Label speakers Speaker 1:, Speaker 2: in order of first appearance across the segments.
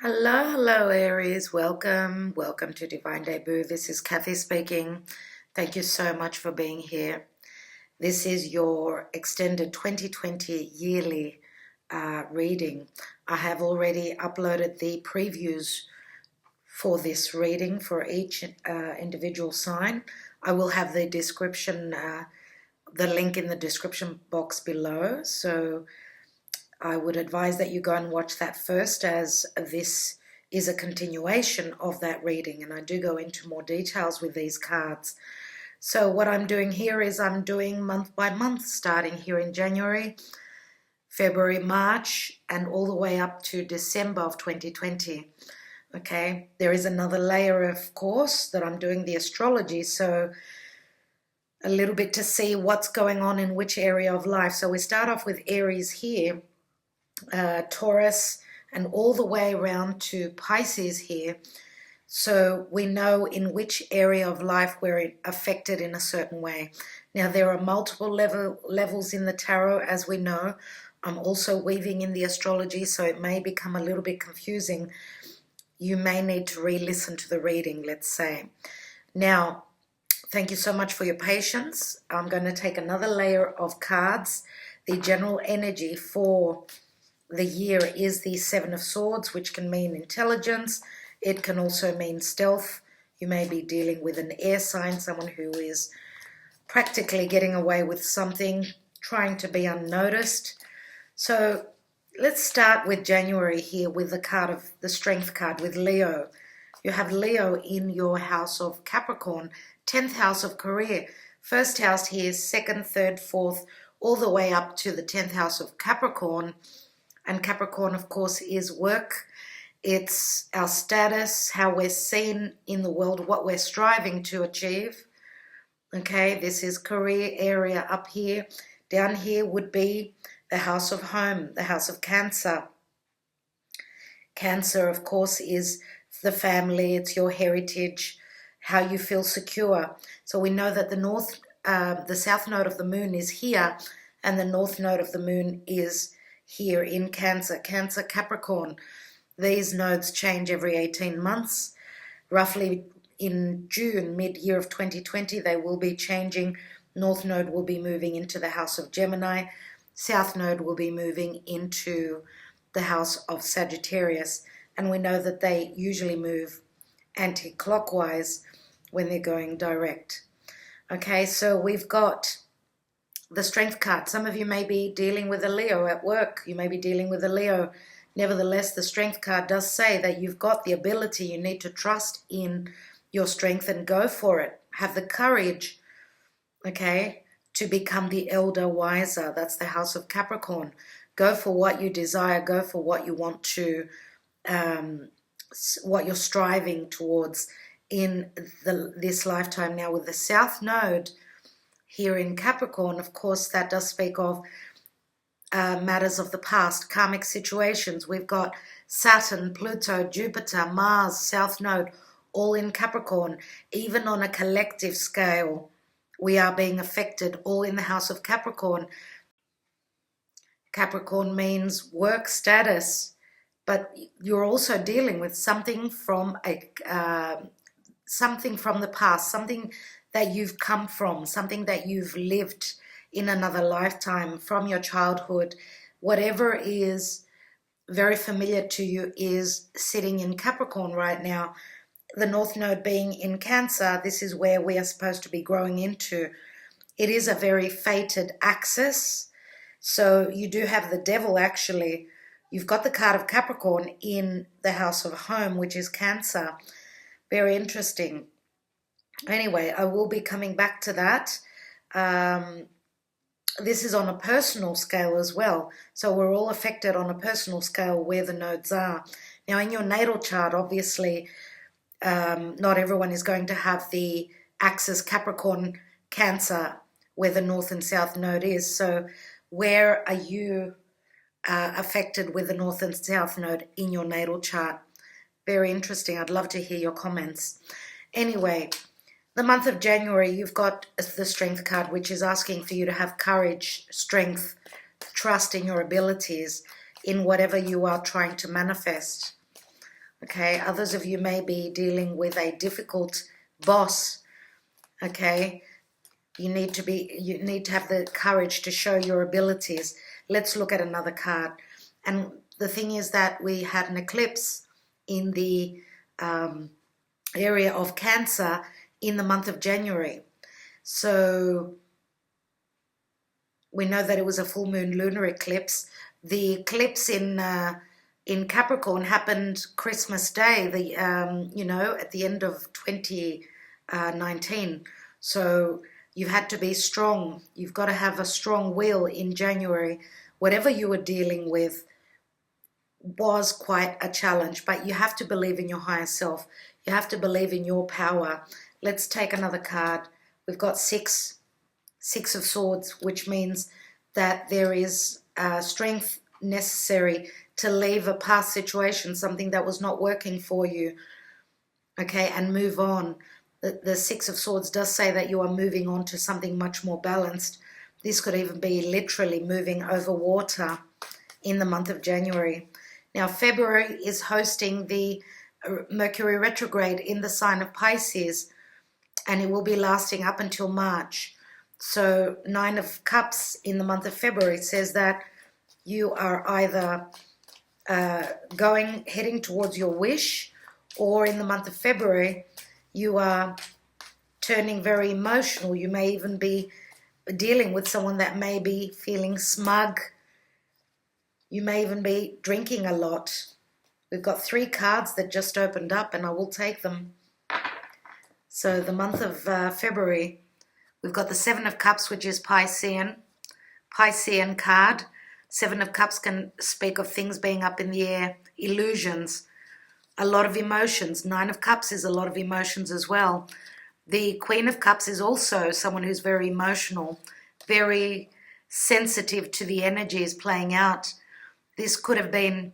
Speaker 1: Hello, Aries. Welcome to Divine Debut. This is Kathy speaking. Thank you so much for being here. This is your extended 2020 yearly reading. I have already uploaded the previews for this reading for each individual sign. I will have the description, the link in the description box below. So I would advise that you go and watch that first, as this is a continuation of that reading, and I do go into more details with these cards. So what I'm doing here is I'm doing month by month, starting here in January, February, March, and all the way up to December of 2020. Okay, there is another layer, of course, that I'm doing the astrology, so a little bit to see what's going on in which area of life. So we start off with Aries here, Taurus, and all the way around to Pisces here. So we know in which area of life we're affected in a certain way. Now, there are multiple levels in the tarot, as we know. I'm also weaving in the astrology, so it may become a little bit confusing. You may need to re-listen to the reading, let's say. Now, thank you so much for your patience. I'm going to take another layer of cards. The general energy for the year is the Seven of Swords, which can mean intelligence. It can also mean stealth. You may be dealing with an air sign, someone who is practically getting away with something, trying to be unnoticed. So let's start with January here with the card of the Strength card with Leo. You have Leo in your house of Capricorn, 10th house of career. First house here, second, third, fourth, all the way up to the 10th house of Capricorn. And Capricorn, of course, is work. It's our status, how we're seen in the world, what we're striving to achieve. Okay, this is career area up here. Down here would be the house of home, the house of Cancer. Cancer, of course, is the family. It's your heritage, how you feel secure. So we know that the south node of the moon is here, and the north node of the moon is here in Cancer, Capricorn. These nodes change every 18 months. Roughly in June, mid-year of 2020, they will be changing. North node will be moving into the house of Gemini. South node will be moving into the house of Sagittarius. And we know that they usually move anti-clockwise when they're going direct. Okay, so we've got the Strength card. Some of you may be dealing with a Leo at work. You may be dealing with a Leo. Nevertheless, the Strength card does say that you've got the ability. You need to trust in your strength and go for it. Have the courage, okay, to become the elder wiser. That's the house of Capricorn. Go for what you desire. Go for what you want to, what you're striving towards in this lifetime. Now, with the South Node here in Capricorn, of course, that does speak of matters of the past, karmic situations. We've got Saturn, Pluto, Jupiter, Mars, South Node, all in Capricorn. Even on a collective scale, we are being affected, all in the house of Capricorn. Capricorn means work status, but you're also dealing with something from something from the past, something that you've come from, something that you've lived in another lifetime from your childhood. Whatever is very familiar to you is sitting in Capricorn right now. The North Node being in Cancer, this is where we are supposed to be growing into. It is a very fated axis. So you do have the devil, actually. You've got the card of Capricorn in the house of home, which is Cancer. Very interesting. Anyway, I will be coming back to that. This is on a personal scale as well. So we're all affected on a personal scale where the nodes are. Now, in your natal chart, obviously, not everyone is going to have the axis Capricorn Cancer where the north and south node is. So where are you affected with the north and south node in your natal chart? Very interesting. I'd love to hear your comments. Anyway, the month of January, you've got the Strength card, which is asking for you to have courage, strength, trust in your abilities, in whatever you are trying to manifest. Okay, others of you may be dealing with a difficult boss. Okay, you need to have the courage to show your abilities. Let's look at another card. And the thing is that we had an eclipse in the area of Cancer in the month of January. So we know that it was a full moon lunar eclipse. The eclipse in Capricorn happened Christmas Day, at the end of 2019. So you've had to be strong. You've got to have a strong will in January. Whatever you were dealing with was quite a challenge, but you have to believe in your higher self. You have to believe in your power. Let's take another card. We've got Six of Swords, which means that there is strength necessary to leave a past situation, something that was not working for you, okay, and move on. The Six of Swords does say that you are moving on to something much more balanced. This could even be literally moving over water in the month of January. Now, February is hosting the Mercury retrograde in the sign of Pisces, and it will be lasting up until March. So 9 of Cups in the month of February says that you are either heading towards your wish, or in the month of February you are turning very emotional. You may even be dealing with someone that may be feeling smug. You may even be drinking a lot. We've got 3 cards that just opened up, and I will take them. So the month of February, we've got the 7 of Cups, which is Piscean card. 7 of Cups can speak of things being up in the air, illusions, a lot of emotions. 9 of Cups is a lot of emotions as well. The Queen of Cups is also someone who's very emotional, very sensitive to the energies playing out. This could have been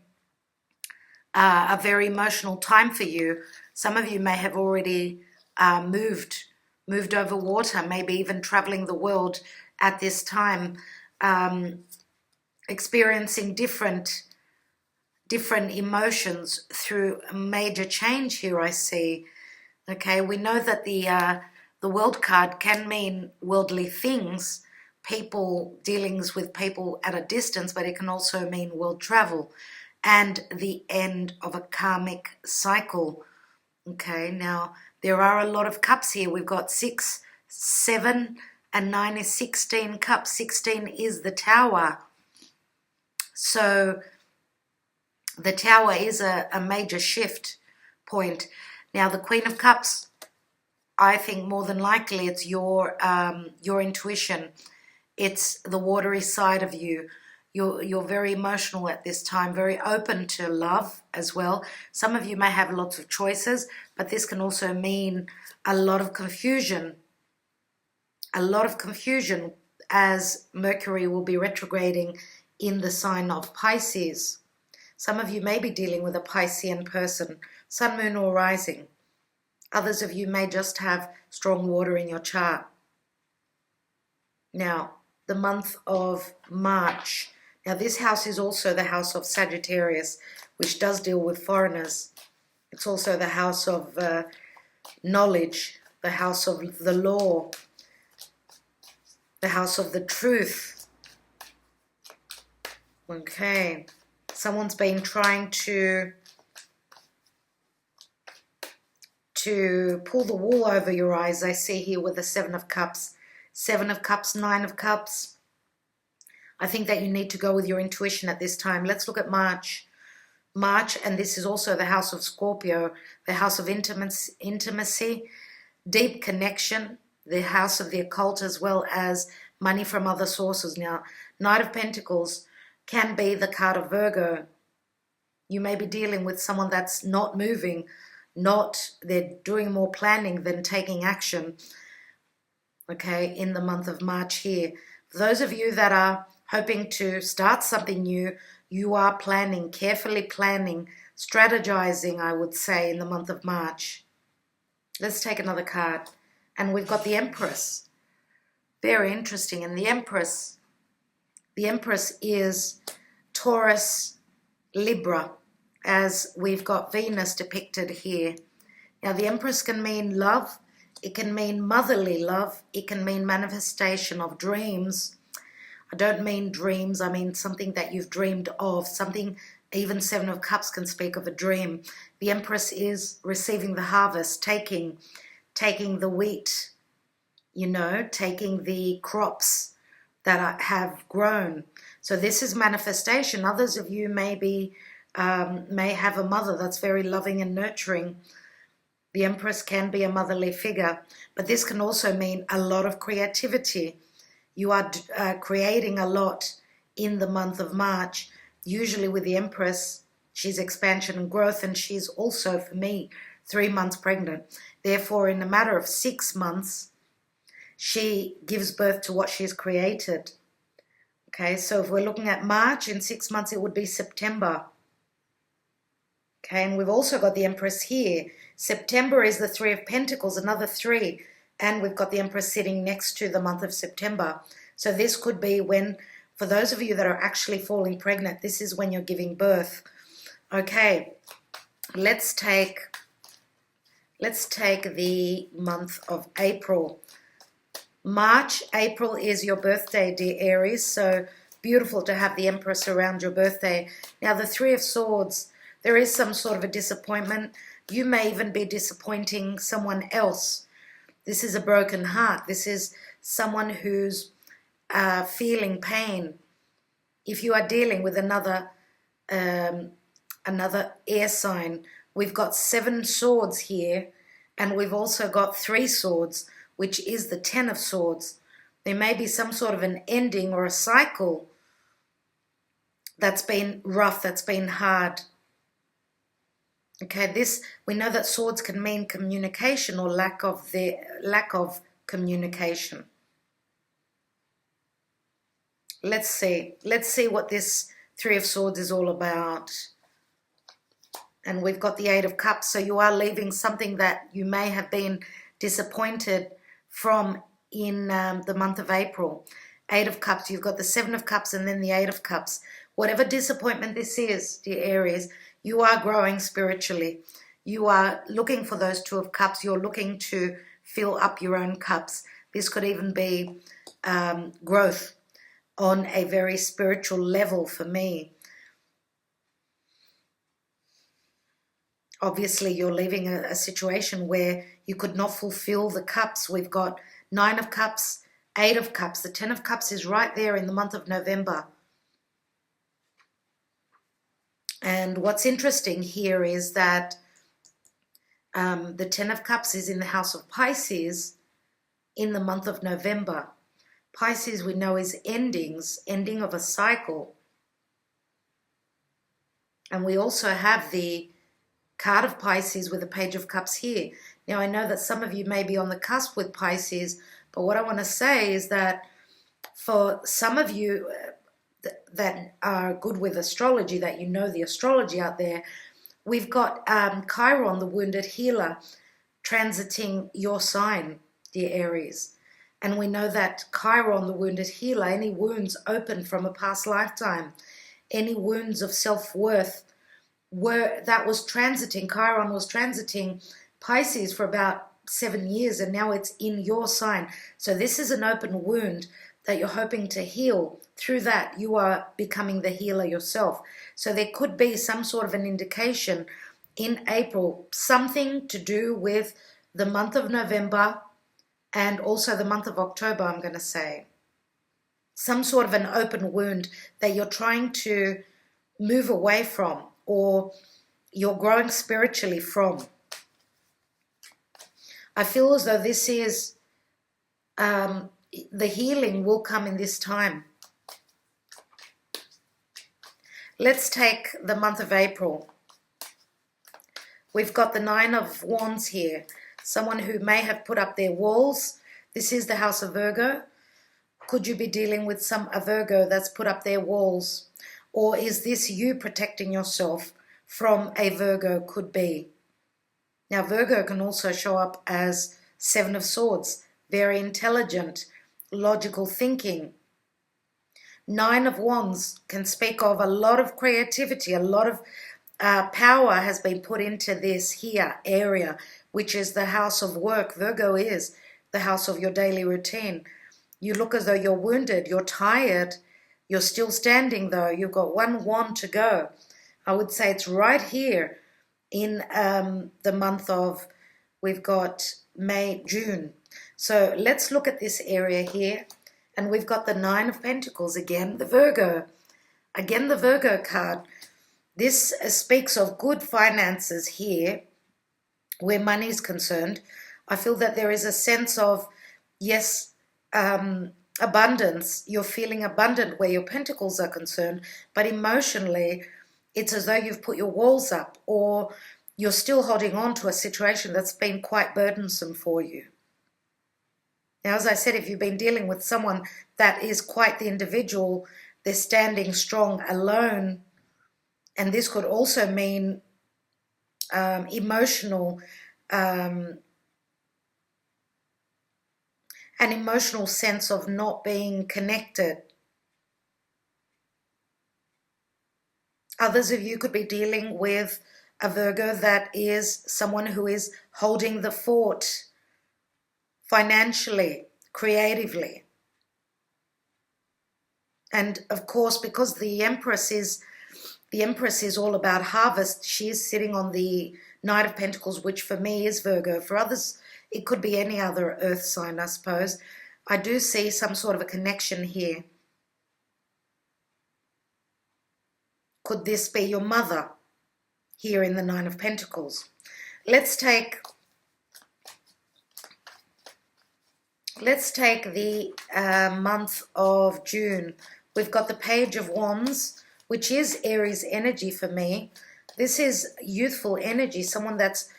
Speaker 1: a very emotional time for you. Some of you may have already moved over water, maybe even traveling the world at this time, experiencing different emotions through a major change here, I see. Okay, we know that the world card can mean worldly things, people, dealings with people at a distance, but it can also mean world travel and the end of a karmic cycle. Okay, now there are a lot of cups here. We've got 6, 7, and 9 is 16 cups. 16 is the Tower. So the Tower is a major shift point. Now the Queen of Cups, I think more than likely it's your intuition. It's the watery side of you. You're very emotional at this time, very open to love as well. Some of you may have lots of choices, but this can also mean a lot of confusion. A lot of confusion as Mercury will be retrograding in the sign of Pisces. Some of you may be dealing with a Piscean person, sun, moon, or rising. Others of you may just have strong water in your chart. Now, the month of March. Now, this house is also the house of Sagittarius, which does deal with foreigners. It's also the house of knowledge, the house of the law, the house of the truth. Okay. Someone's been trying to pull the wool over your eyes, I see here with the 7 of Cups. 7 of Cups, 9 of Cups. I think that you need to go with your intuition at this time. Let's look at March. March, and this is also the house of Scorpio, the house of intimacy, deep connection, the house of the occult, as well as money from other sources. Now, Knight of Pentacles can be the card of Virgo. You may be dealing with someone that's not moving, they're doing more planning than taking action, okay, in the month of March here. For those of you that are hoping to start something new, you are planning, carefully planning, strategizing, I would say, in the month of March. Let's take another card. And we've got the Empress. Very interesting. And the Empress is Taurus, Libra. as we've got Venus depicted here. Now, the Empress can mean love. It can mean motherly love. It can mean manifestation of dreams. I don't mean dreams. I mean something that you've dreamed of, something. Even Seven of Cups can speak of a dream. The Empress is receiving the harvest, taking the wheat, you know, taking the crops that have grown. So this is manifestation. Others of you may have a mother that's very loving and nurturing. The Empress can be a motherly figure, but this can also mean a lot of creativity. You are creating a lot in the month of March. Usually with the Empress, she's expansion and growth, and she's also, for me, 3 months pregnant. Therefore, in a matter of 6 months, she gives birth to what she's created. Okay, so if we're looking at March, in 6 months it would be September. Okay, and we've also got the Empress here. September is the Three of Pentacles, another 3, and we've got the Empress sitting next to the month of September. So this could be when, for those of you that are actually falling pregnant, this is when you're giving birth. Okay, let's take the month of April. March, April is your birthday, dear Aries, so beautiful to have the Empress around your birthday. Now, the Three of Swords, there is some sort of a disappointment. You may even be disappointing someone else. This is a broken heart. This is someone who's feeling pain. If you are dealing with another air sign, we've got 7 swords here, and we've also got 3 swords, which is the 10 of Swords. There may be some sort of an ending or a cycle that's been rough, that's been hard. Okay, we know that swords can mean communication or lack of communication. Let's see what this Three of Swords is all about. And we've got the Eight of Cups, so you are leaving something that you may have been disappointed from in the month of April. Eight of Cups, you've got the Seven of Cups and then the Eight of Cups. Whatever disappointment this is, dear Aries, you are growing spiritually. You are looking for those Two of Cups. You're looking to fill up your own cups. This could even be growth on a very spiritual level for me. Obviously, you're leaving a situation where you could not fulfill the cups. We've got 9 of Cups, 8 of Cups. The 10 of Cups is right there in the month of November. And what's interesting here is that the 10 of Cups is in the house of Pisces in the month of November. Pisces, we know, is ending of a cycle. And we also have the card of Pisces with the Page of Cups here. Now, I know that some of you may be on the cusp with Pisces, but what I want to say is that for some of you that are good with astrology, that you know the astrology out there, we've got Chiron, the wounded healer, transiting your sign, dear Aries. And we know that Chiron, the wounded healer, any wounds open from a past lifetime, any wounds of self-worth, Chiron was transiting Pisces for about 7 years, and now it's in your sign. So this is an open wound that you're hoping to heal. Through that, you are becoming the healer yourself. So there could be some sort of an indication in April, something to do with the month of November and also the month of October, I'm going to say. Some sort of an open wound that you're trying to move away from, or you're growing spiritually from. I feel as though this is, the healing will come in this time. Let's take the month of April. We've got the 9 of Wands here. Someone who may have put up their walls. This is the house of Virgo. Could you be dealing with a Virgo that's put up their walls? Or is this you protecting yourself from a Virgo? Could be. Now, Virgo can also show up as 7 of Swords. Very intelligent, logical thinking. 9 of Wands can speak of a lot of creativity, a lot of power has been put into this here area, which is the house of work. Virgo is the house of your daily routine. You look as though you're wounded, you're tired, you're still standing though. You've got one wand to go. I would say it's right here in the month of, we've got May, June. So let's look at this area here. And we've got the Nine of Pentacles again, the Virgo. Again, the Virgo card. This speaks of good finances here, where money is concerned. I feel that there is a sense of, yes, abundance. You're feeling abundant where your pentacles are concerned, but emotionally, it's as though you've put your walls up, or you're still holding on to a situation that's been quite burdensome for you. Now, as I said, if you've been dealing with someone that is quite the individual, they're standing strong alone, and this could also mean emotional, an emotional sense of not being connected. Others of you could be dealing with a Virgo that is someone who is holding the fort financially, creatively. And of course, because the Empress is all about harvest, she is sitting on the Knight of Pentacles, which for me is Virgo. For others, it could be any other earth sign, I suppose. I do see some sort of a connection here. Could this be your mother here in the Nine of Pentacles? Let's take the month of June. We've got the Page of Wands, which is Aries energy for me. This is youthful energy, someone that's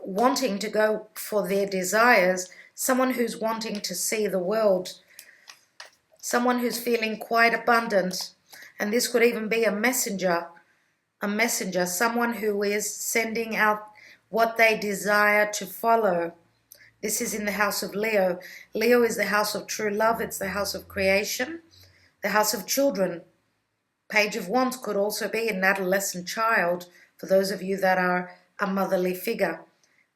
Speaker 1: wanting to go for their desires, someone who's wanting to see the world, someone who's feeling quite abundant. And this could even be a messenger, someone who is sending out what they desire to follow. This is in the house of Leo. Leo is the house of true love. It's the house of creation, the house of children. Page of Wands could also be an adolescent child for those of you that are a motherly figure.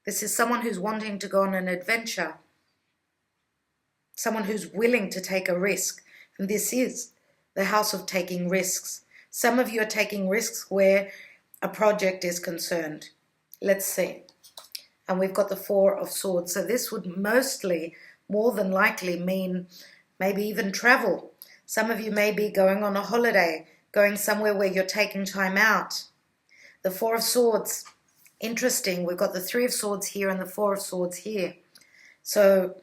Speaker 1: This is someone who's wanting to go on an adventure, someone who's willing to take a risk. And this is the house of taking risks. Some of you are taking risks where a project is concerned. Let's see. And we've got the Four of Swords. So this would mostly, more than likely, mean maybe even travel. Some of you may be going on a holiday, going somewhere where you're taking time out. The Four of Swords, interesting. We've got the Three of Swords here and the Four of Swords here. So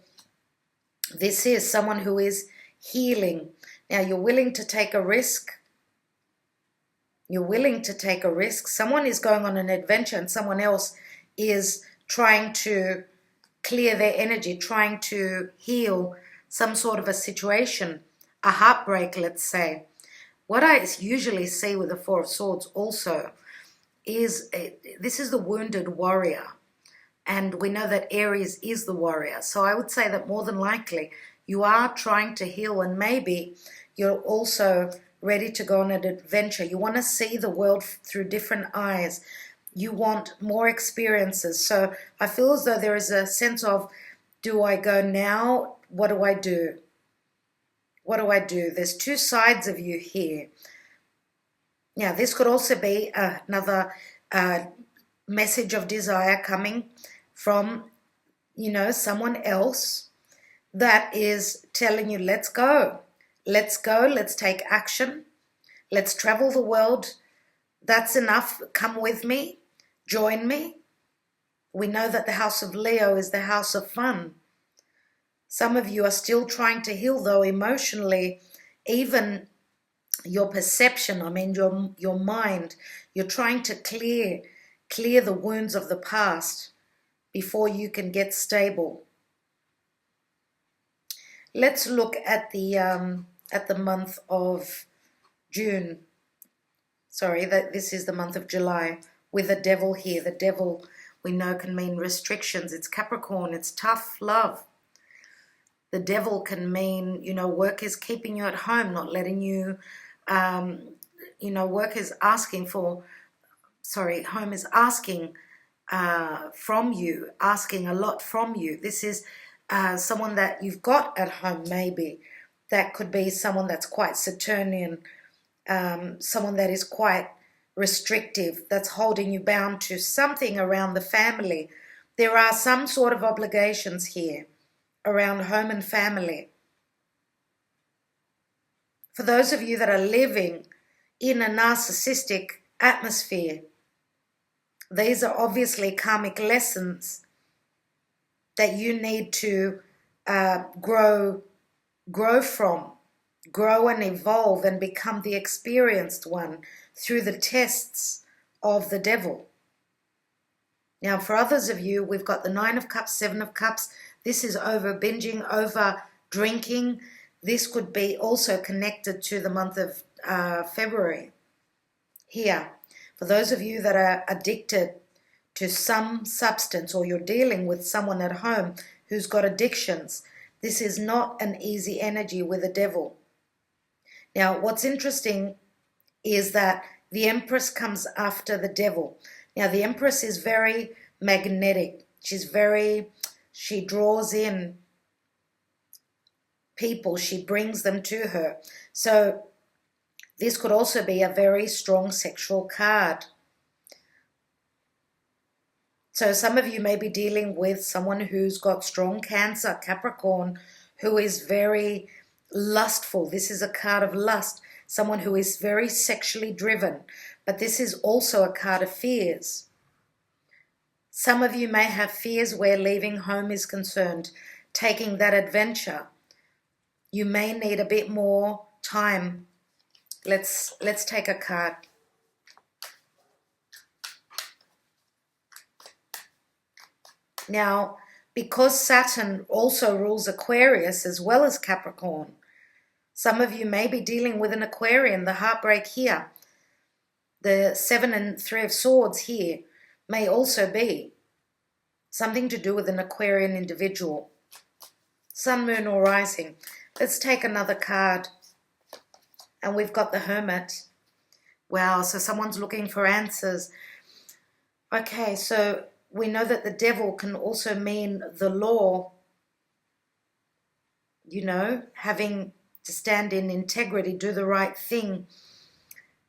Speaker 1: this is someone who is healing. Now, you're willing to take a risk. You're willing to take a risk. Someone is going on an adventure and someone else is trying to clear their energy, trying to heal some sort of a situation, a heartbreak, let's say. What I usually see with the Four of Swords also is this is the wounded warrior. And we know that Aries is the warrior. So I would say that more than likely you are trying to heal, and maybe you're also ready to go on an adventure. You want to see the world through different eyes. You want more experiences. So I feel as though there is a sense of, do I go now? What do I do? What do I do? There's two sides of you here. Now, this could also be another message of desire coming from, someone else that is telling you, let's go. Let's go. Let's take action. Let's travel the world. That's enough. Come with me. Join me. We know that the house of Leo is the house of fun. Some of you are still trying to heal, though, emotionally. Even your perception, your mind, you're trying to clear the wounds of the past before you can get stable. Let's look at the month of June. Sorry, this is the month of July with the devil here. The devil, we know, can mean restrictions. It's Capricorn. It's tough love. The devil can mean, work is keeping you at home, not letting you, work is asking for home is asking from you, asking a lot from you. This is someone that you've got at home, maybe. That could be someone that's quite Saturnian, someone that is quite restrictive, that's holding you bound to something around the family. There are some sort of obligations here around home and family. For those of you that are living in a narcissistic atmosphere, these are obviously karmic lessons that you need to grow from, grow and evolve and become the experienced one through the tests of the devil. Now, for others of you, we've got the 9 of Cups, 7 of Cups. This is over binging, over drinking. This could be also connected to the month of February. Here, for those of you that are addicted to some substance, or you're dealing with someone at home who's got addictions, this is not an easy energy with the devil. Now, what's interesting is that the Empress comes after the devil. Now, the Empress is very magnetic. She draws in people. She brings them to her. So this could also be a very strong sexual card. So some of you may be dealing with someone who's got strong Cancer, Capricorn, who is very lustful. This is a card of lust. Someone who is very sexually driven. But this is also a card of fears. Some of you may have fears where leaving home is concerned, taking that adventure. You may need a bit more time. Let's take a card. Now, because Saturn also rules Aquarius as well as Capricorn, some of you may be dealing with an Aquarian. The heartbreak here, the 7 and 3 of Swords here, may also be something to do with an Aquarian individual. Sun, Moon, or Rising. Let's take another card. And we've got the Hermit. Wow, so someone's looking for answers. Okay, so we know that the devil can also mean the law. You know, having to stand in integrity, do the right thing.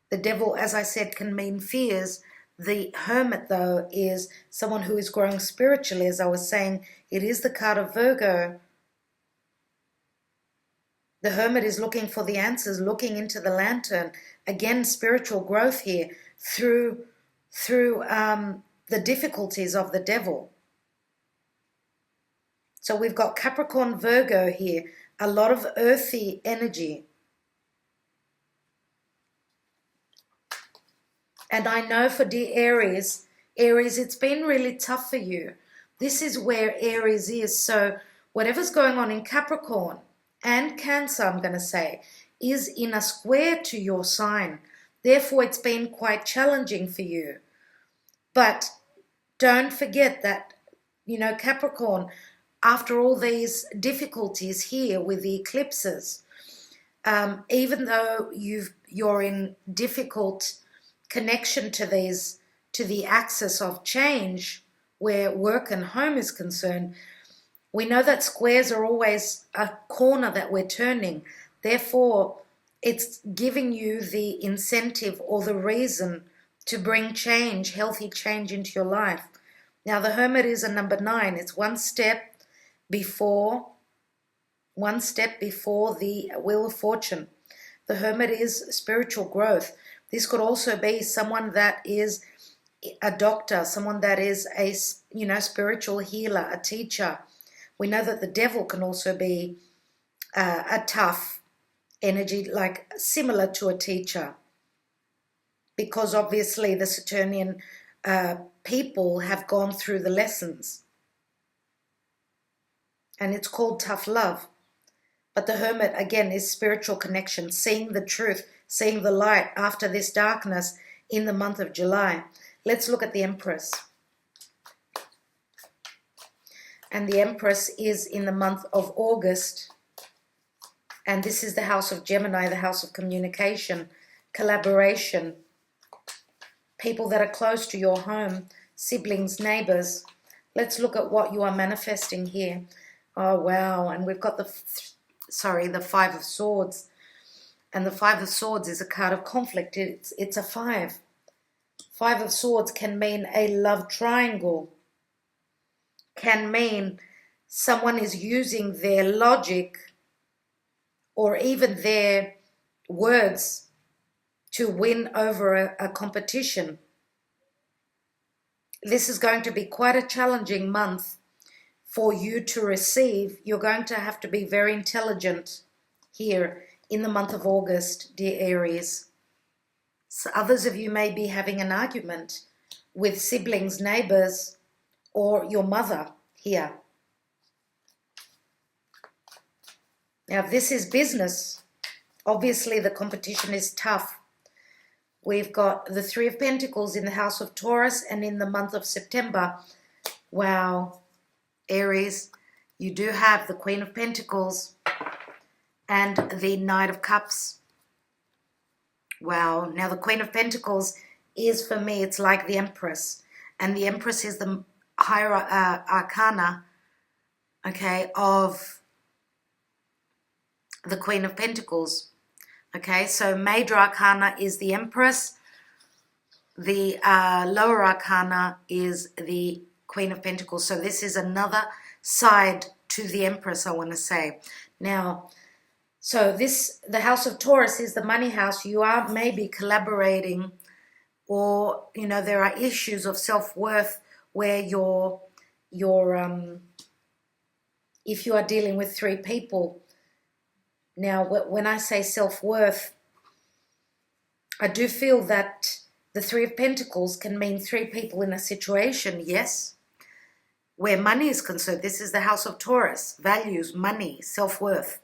Speaker 1: The devil, as I said, can mean fears. The Hermit, though, is someone who is growing spiritually. As I was saying, it is the card of Virgo. The Hermit is looking for the answers, looking into the lantern. Again, spiritual growth here through the difficulties of the devil. So we've got Capricorn, Virgo here, a lot of earthy energy. And I know for dear Aries, it's been really tough for you. This is where Aries is. So whatever's going on in Capricorn and Cancer, I'm going to say, is in a square to your sign. Therefore, it's been quite challenging for you. But don't forget that, you know, Capricorn, after all these difficulties here with the eclipses, even though you're in difficult connection to the axis of change where work and home is concerned, we know that squares are always a corner that we're turning. Therefore, it's giving you the incentive or the reason to bring change, healthy change into your life. Now, the Hermit is a number 9. It's one step before the Wheel of Fortune. The Hermit is spiritual growth. This could also be someone that is a doctor, someone that is a, you know, spiritual healer, a teacher. We know that the devil can also be a tough energy, like similar to a teacher, because obviously the Saturnian people have gone through the lessons. And it's called tough love. But the Hermit, again, is spiritual connection, seeing the truth, seeing the light after this darkness in the month of July. Let's look at the Empress. And the Empress is in the month of August. And this is the house of Gemini, the house of communication, collaboration. people that are close to your home, siblings, neighbors. Let's look at what you are manifesting here. Oh, wow. And we've got the Five of Swords. And the Five of Swords is a card of conflict. It's a 5. Five of Swords can mean a love triangle. Can mean someone is using their logic or even their words to win over a competition. This is going to be quite a challenging month for you to receive. You're going to have to be very intelligent here in the month of August, dear Aries. So others of you may be having an argument with siblings, neighbors, or your mother here. Now, if this is business, obviously the competition is tough. We've got the Three of Pentacles in the house of Taurus and in the month of September. Wow, Aries, you do have the Queen of Pentacles and the Knight of Cups. Wow, now the Queen of Pentacles is, for me, it's like the Empress. And the Empress is the higher arcana, okay, of the Queen of Pentacles. Okay, so Major Arcana is the Empress. The lower arcana is the Queen of Pentacles. So this is another side to the Empress, I want to say. Now, so the house of Taurus is the money house. You are maybe collaborating, or, you know, there are issues of self-worth where if you are dealing with 3 people. Now, when I say self-worth, I do feel that the Three of Pentacles can mean 3 people in a situation, yes. Where money is concerned, this is the house of Taurus. Values, money, self-worth.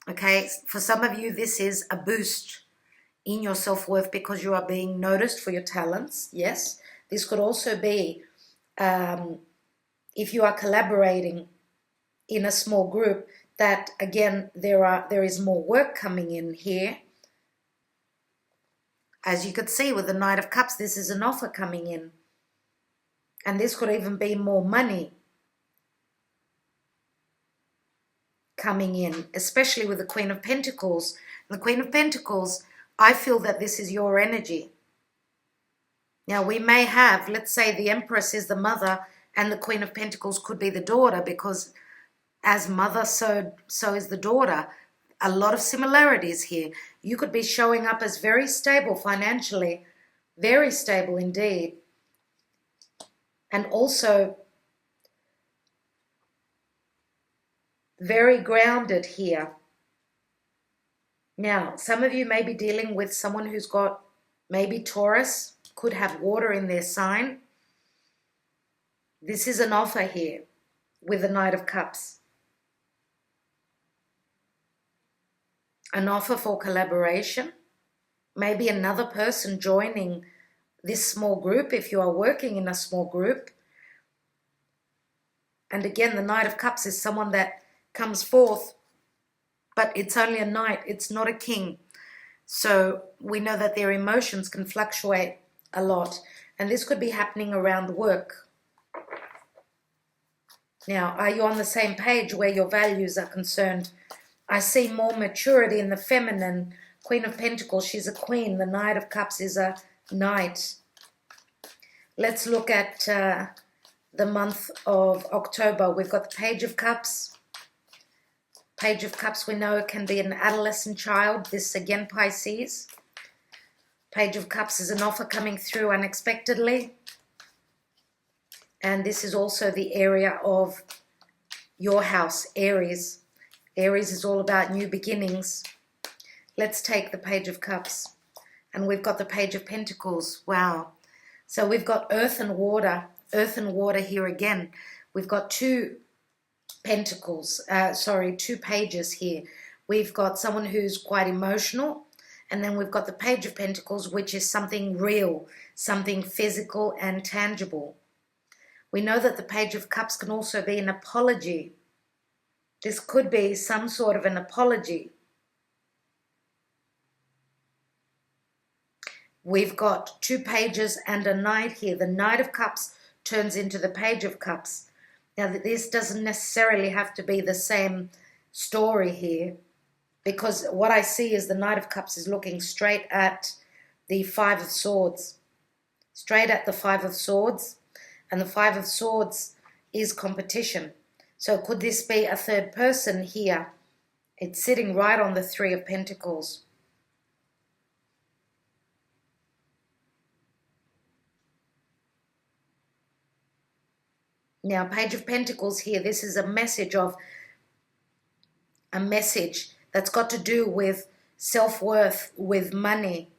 Speaker 1: Okay, for some of you, this is a boost in your self-worth because you are being noticed for your talents, yes. This could also be if you are collaborating in a small group, that again there is more work coming in here. As you could see with the Knight of Cups, this is an offer coming in. And this could even be more money coming in, especially with the Queen of Pentacles. The Queen of Pentacles, I feel that this is your energy. Now we may have, let's say the Empress is the mother and the Queen of Pentacles could be the daughter, because as mother, so is the daughter. A lot of similarities here. You could be showing up as very stable financially, very stable indeed. And also very grounded here. Now, some of you may be dealing with someone who's got maybe Taurus, could have water in their sign. This is an offer here with the Knight of Cups. An offer for collaboration. Maybe another person joining this small group if you are working in a small group. And again, the Knight of Cups is someone that comes forth, but it's only a knight, it's not a king. So we know that their emotions can fluctuate a lot. And this could be happening around work. Now, are you on the same page where your values are concerned? I see more maturity in the feminine. Queen of Pentacles, she's a queen. The Knight of Cups is a knight. Let's look at the month of October. We've got the Page of Cups. Page of Cups, we know it can be an adolescent child. This again, Pisces. Page of Cups is an offer coming through unexpectedly. And this is also the area of your house, Aries. Aries is all about new beginnings. Let's take the Page of Cups. And we've got the Page of Pentacles. Wow. So we've got earth and water. Earth and water here again. We've got 2 pentacles. 2 pages here. We've got someone who's quite emotional. And then we've got the Page of Pentacles, which is something real, something physical and tangible. We know that the Page of Cups can also be an apology. This could be some sort of an apology. We've got 2 pages and a knight here. The Knight of Cups turns into the Page of Cups. Now, this doesn't necessarily have to be the same story here, because what I see is the Knight of Cups is looking straight at the Five of Swords. Straight at the Five of Swords. And the Five of Swords is competition. So could this be a third person here? It's sitting right on the Three of Pentacles. Now, Page of Pentacles here, this is a message that's got to do with self-worth, with money,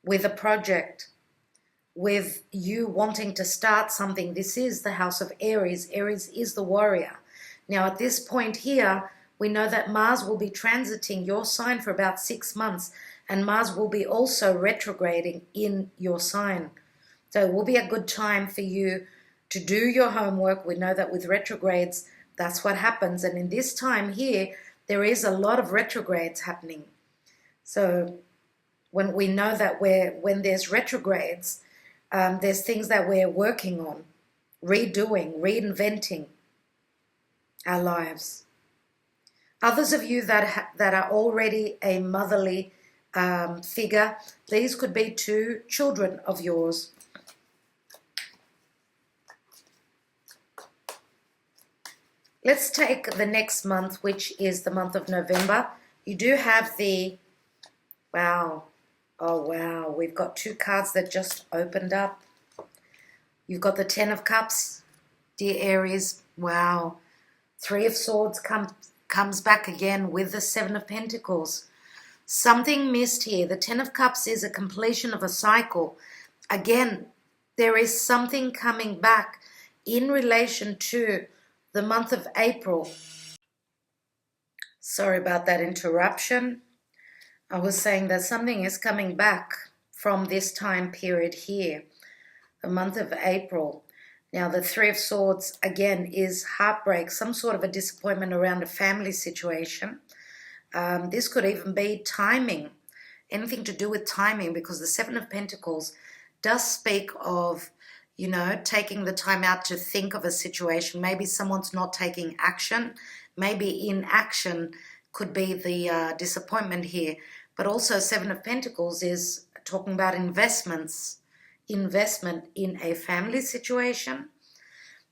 Speaker 1: with a project, with you wanting to start something. This is the house of Aries. Aries is the warrior. Now, at this point here, we know that Mars will be transiting your sign for about 6 months, and Mars will be also retrograding in your sign. So it will be a good time for you to do your homework. We know that with retrogrades, that's what happens. And in this time here, there is a lot of retrogrades happening. So when we know that when there's retrogrades, there's things that we're working on, redoing, reinventing our lives. Others of you that are already a motherly figure, these could be 2 children of yours. Let's take the next month, which is the month of November. You do have the, wow, oh wow, we've got 2 cards that just opened up. You've got the Ten of Cups, dear Aries, wow. 3 of Swords comes back again with the 7 of Pentacles. Something missed here. The 10 of Cups is a completion of a cycle. Again, there is something coming back in relation to the month of April. Sorry about that interruption. I was saying that something is coming back from this time period here, the month of April. Now, the 3 of Swords, again, is heartbreak, some sort of a disappointment around a family situation. This could even be timing, anything to do with timing, because the 7 of Pentacles does speak of, you know, taking the time out to think of a situation. Maybe someone's not taking action. Maybe inaction could be the disappointment here. But also 7 of Pentacles is talking about investment in a family situation.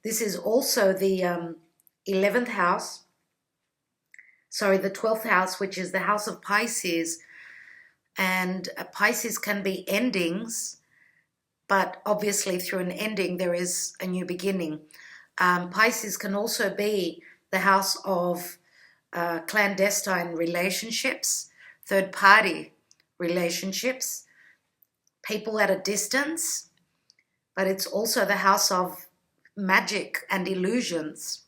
Speaker 1: This is also the 11th house, sorry, the 12th house, which is the house of Pisces. And Pisces can be endings, but obviously through an ending there is a new beginning. Pisces can also be the house of clandestine relationships, third-party relationships, people at a distance, but it's also the house of magic and illusions.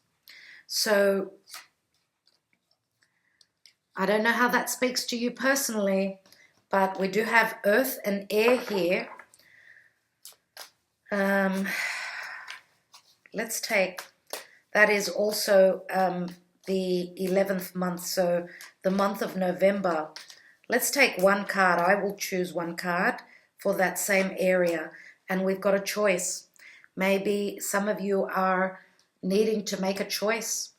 Speaker 1: So I don't know how that speaks to you personally, but we do have earth and air here. Let's take, that is also the 11th month, so the month of November. Let's take one card. I will choose one card for that same area, and we've got a choice. Maybe some of you are needing to make a choice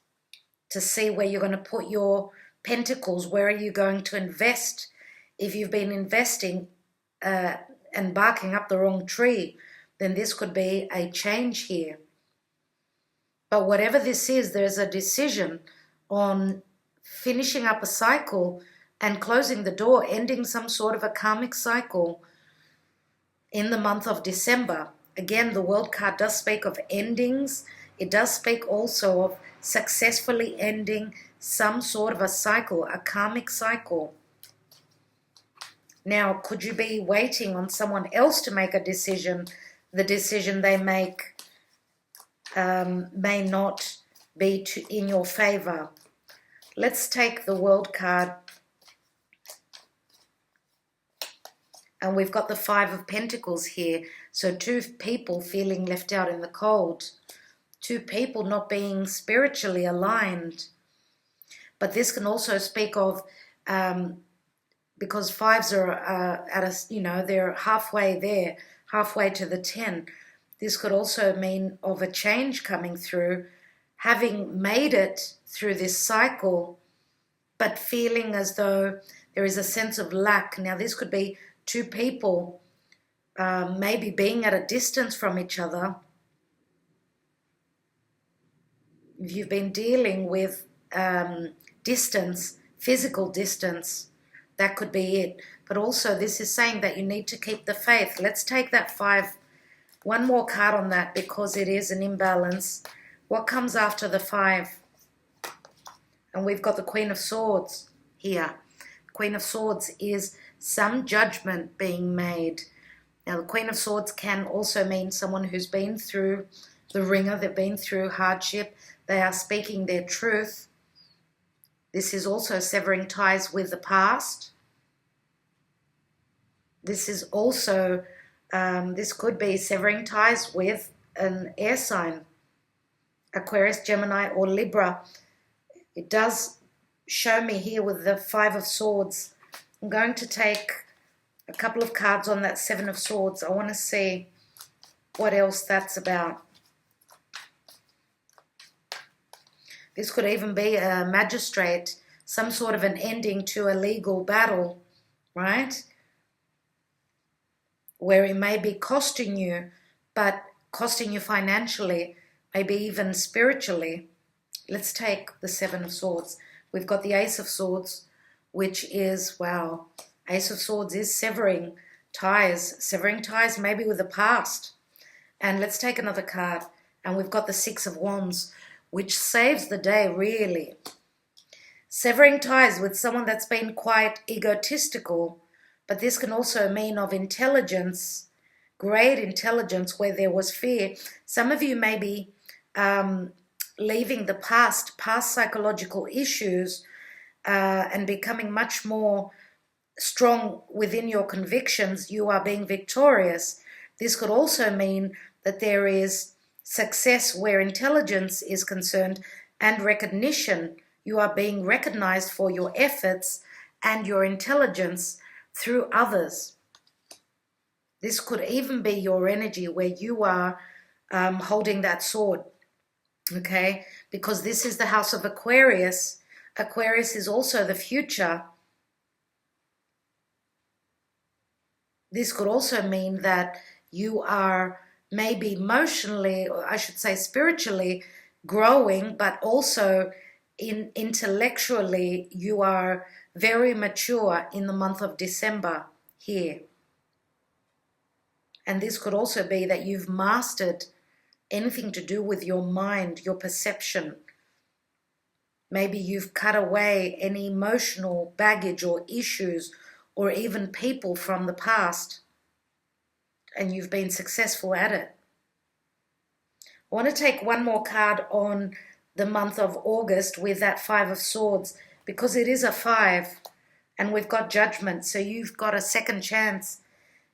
Speaker 1: to see where you're going to put your pentacles. Where are you going to invest? If you've been investing and barking up the wrong tree, then this could be a change here. But whatever this is, there's a decision on finishing up a cycle and closing the door, ending some sort of a karmic cycle in the month of December. Again, the World card does speak of endings. It does speak also of successfully ending some sort of a cycle, a karmic cycle. Now, could you be waiting on someone else to make a decision? The decision they make may not be in your favor. Let's take the World card. And we've got the 5 of Pentacles here. So 2 people feeling left out in the cold. 2 people not being spiritually aligned. But this can also speak of because fives are at a, you know, they're halfway there, halfway to the 10. This could also mean of a change coming through, having made it through this cycle, but feeling as though there is a sense of lack. Now, this could be two people maybe being at a distance from each other. If you've been dealing with distance, physical distance, that could be it. But also this is saying that you need to keep the faith. Let's take that 5. One more card on that, because it is an imbalance. What comes after the 5? And we've got the Queen of Swords here. Queen of Swords is some judgment being made. Now, the Queen of Swords can also mean someone who's been through the ringer, they've been through hardship, they are speaking their truth. This is also severing ties with the past. This is also, this could be severing ties with an air sign, Aquarius, Gemini, or Libra. It does show me here with the 5 of Swords. I'm going to take a couple of cards on that 7 of Swords. I want to see what else that's about. This could even be a magistrate, some sort of an ending to a legal battle, right? Where it may be costing you, but costing you financially, maybe even spiritually. Let's take the 7 of Swords. We've got the Ace of Swords, which is, wow, Ace of Swords is severing ties maybe with the past. And let's take another card. And we've got the 6 of Wands, which saves the day, really. Severing ties with someone that's been quite egotistical, but this can also mean of intelligence, great intelligence where there was fear. Some of you may be leaving the past psychological issues and becoming much more strong within your convictions. You are being victorious. This could also mean that there is success where intelligence is concerned and recognition. You are being recognized for your efforts and your intelligence through others. This could even be your energy where you are holding that sword, okay? Because this is the house of Aquarius. Aquarius is also the future. This could also mean that you are maybe emotionally, or I should say spiritually, growing, but also intellectually you are very mature in the month of December here. And this could also be that you've mastered anything to do with your mind, your perception. Maybe you've cut away any emotional baggage or issues or even people from the past, and you've been successful at it. I want to take one more card on the month of August with that 5 of Swords, because it is a 5 and we've got Judgment. So you've got a second chance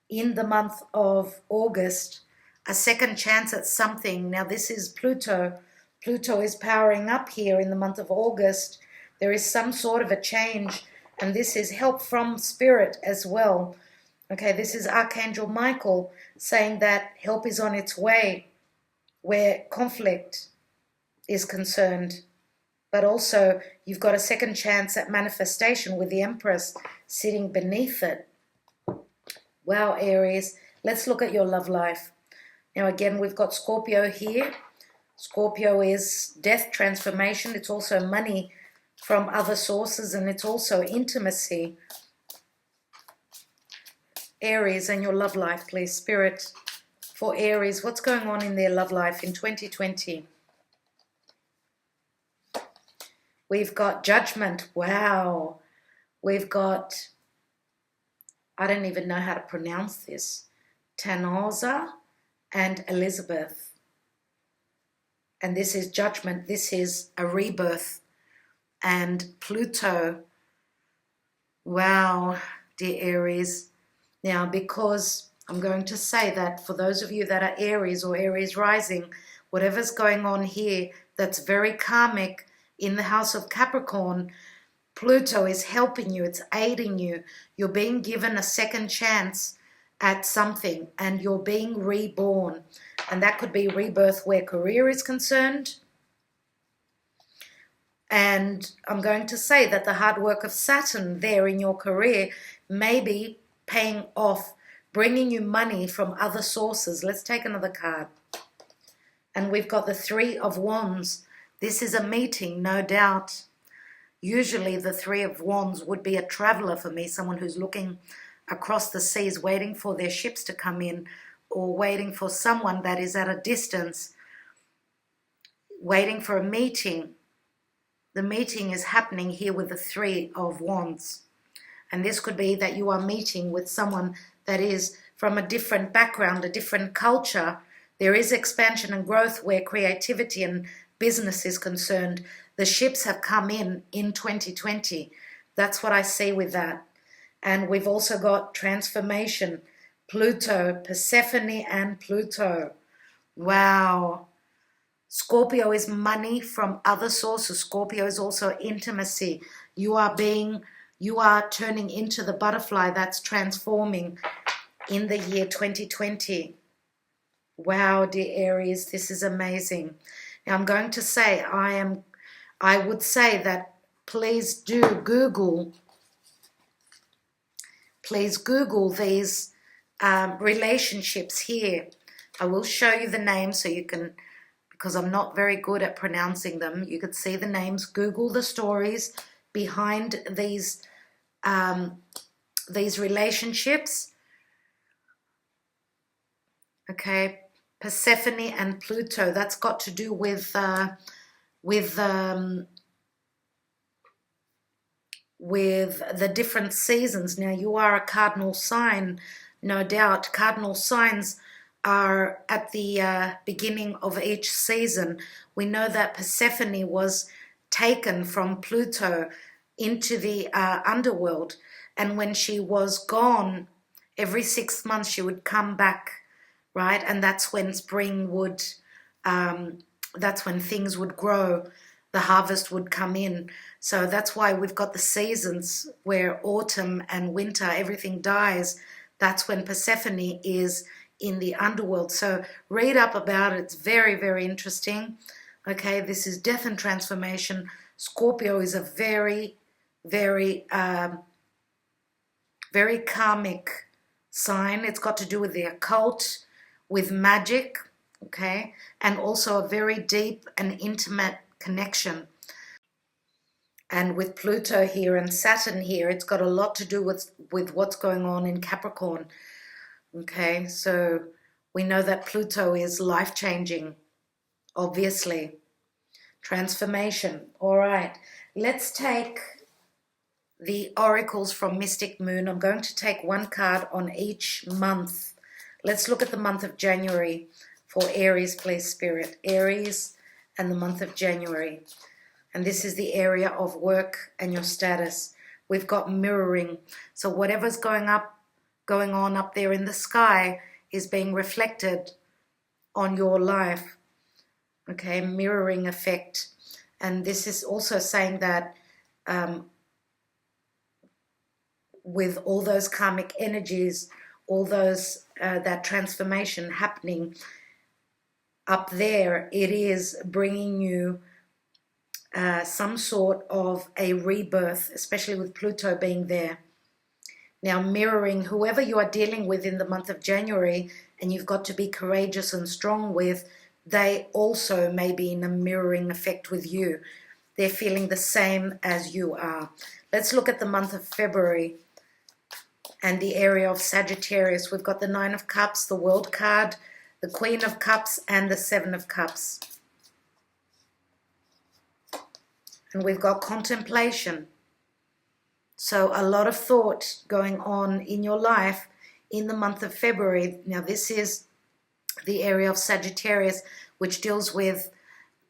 Speaker 1: in the month of August, a second chance at something. Now this is Pluto. Pluto is powering up here in the month of August. There is some sort of a change, and this is help from Spirit as well. Okay, this is Archangel Michael saying that help is on its way where conflict is concerned. But also you've got a second chance at manifestation with the Empress sitting beneath it. Wow, Aries, let's look at your love life. Now again, we've got Scorpio here. Scorpio is death, transformation. It's also money from other sources, and it's also intimacy. Aries and your love life, please. Spirit, for Aries, what's going on in their love life in 2020? We've got Judgment. Wow. We've got, I don't even know how to pronounce this, Tanoza and Elizabeth. And this is Judgment. This is a rebirth. And Pluto. Wow, dear Aries. Now, because I'm going to say that for those of you that are Aries or Aries rising, whatever's going on here that's very karmic in the house of Capricorn, Pluto is helping you. It's aiding you. You're being given a second chance at something, and you're being reborn. And that could be rebirth where career is concerned. And I'm going to say that the hard work of Saturn there in your career may be paying off, bringing you money from other sources. Let's take another card. And we've got the Three of Wands. This is a meeting, no doubt. Usually the Three of Wands would be a traveler for me, someone who's looking across the seas, waiting for their ships to come in, or waiting for someone that is at a distance, waiting for a meeting. The meeting is happening here with the Three of Wands. And this could be that you are meeting with someone that is from a different background, a different culture. There is expansion and growth where creativity and business is concerned. The ships have come in 2020. That's what I see with that. And we've also got transformation, Pluto, Persephone and Pluto. Wow. Scorpio is money from other sources. Scorpio is also intimacy. You are turning into the butterfly that's transforming in the year 2020. Wow, dear Aries, this is amazing. Now I'm going to say, I would say that please do Google these relationships here. I will show you the names so you can, because I'm not very good at pronouncing them. You could see the names. Google the stories behind these relationships. Okay, Persephone and Pluto. That's got to do with the different seasons. Now you are a cardinal sign, no doubt. Cardinal signs are at the beginning of each season. We know that Persephone was taken from Pluto into the underworld, and when she was gone, every 6 months she would come back, right? And that's when spring would, that's when things would grow, the harvest would come in. So that's why we've got the seasons where autumn and winter, everything dies. That's when Persephone is in the underworld. So read up about it. It's very, very interesting. Okay, this is death and transformation. Scorpio is a very, very, very karmic sign. It's got to do with the occult, with magic, okay, and also a very deep and intimate connection. And with Pluto here and Saturn here, it's got a lot to do with what's going on in Capricorn. Okay, so we know that Pluto is life-changing, obviously. Transformation. All right, let's take the oracles from Mystic Moon. I'm going to take one card on each month. Let's look at the month of January for Aries, please, Spirit. Aries and the month of January. And this is the area of work and your status. We've got mirroring. So whatever's going on up there in the sky is being reflected on your life. Okay, mirroring effect. And this is also saying that with all those karmic energies, all those that transformation happening up there, it is bringing you some sort of a rebirth, especially with Pluto being there. Now, mirroring whoever you are dealing with in the month of January, and you've got to be courageous and strong with, they also may be in a mirroring effect with you. They're feeling the same as you are. Let's look at the month of February and the area of Sagittarius. We've got the Nine of Cups, the World card, the Queen of Cups, and the Seven of Cups. And we've got contemplation. So a lot of thought going on in your life in the month of February. Now this is the area of Sagittarius, which deals with